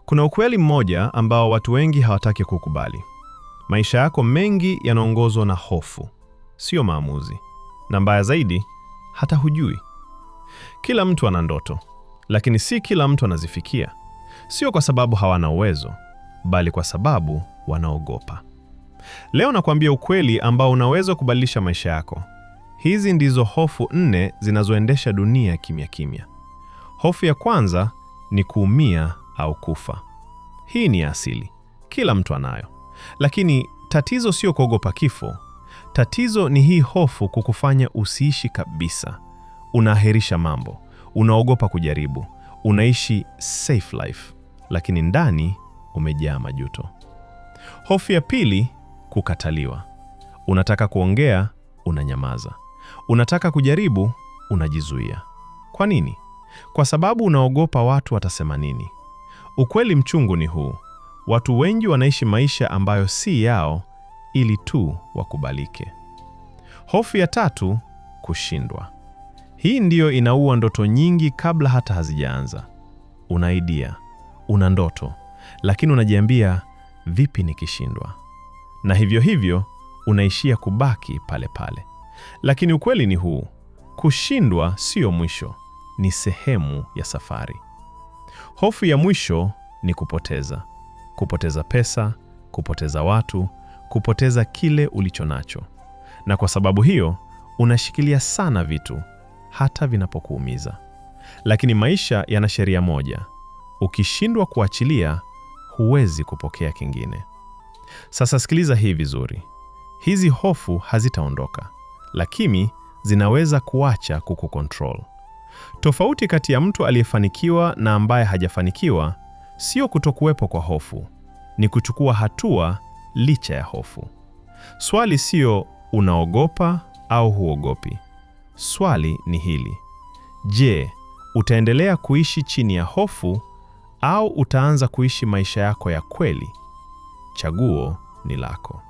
Kuna ukweli mmoja ambao watu wengi hawataki kukubali. Maisha yako mengi yanaongozwa na hofu, sio maamuzi. Na mbaya zaidi, hata hujui. Kila mtu ana ndoto, lakini si kila mtu anazifikia. Sio kwa sababu hawana uwezo, bali kwa sababu wanaogopa. Leo nakwambia ukweli ambao unaweza kubadilisha maisha yako. Hizi ndizo hofu 4 zinazoendesha dunia kimya kimya. Hofu ya kwanza ni kuumia au kufa. Hii ni asili. Kila mtu anayo. Lakini tatizo sio kuogopa kifo. Tatizo ni hii hofu kukufanya usiishi kabisa. Unaahirisha mambo. Unaogopa kujaribu. Unaishi safe life. Lakini ndani umejaa majuto. Hofu ya pili, kukataliwa. Unataka kuongea, unanyamaza. Unataka kujaribu, unajizuia. Kwa nini? Kwa sababu unaogopa watu watasema nini. Ukweli mchungu ni huu. Watu wengi wanaishi maisha ambayo si yao ili tu wakubalike. Hofu ya tatu, kushindwa. Hii ndiyo inaua ndoto nyingi kabla hata hazijaanza. Una idea, una ndoto, lakini unajiambia, vipi nikishindwa? Na hivyo hivyo unaishia kubaki pale pale. Lakini ukweli ni huu. Kushindwa sio mwisho, ni sehemu ya safari. Hofu ya mwisho ni kupoteza. Kupoteza pesa, kupoteza watu, kupoteza kile ulicho nacho. Na kwa sababu hiyo, unashikilia sana vitu, hata vinapokuumiza. Lakini maisha yana sheria moja. Ukishindwa kuachilia, huwezi kupokea kingine. Sasa sikiliza hii vizuri. Hizi hofu hazitaondoka, lakini zinaweza kuacha kukukontrol. Tofauti kati ya mtu aliyefanikiwa na ambaye hajafanikiwa sio kutokuwepo kwa hofu, ni kuchukua hatua licha ya hofu. Swali sio unaogopa au huogopi. Swali ni hili: je, utaendelea kuishi chini ya hofu au utaanza kuishi maisha yako ya kweli? Chaguo ni lako.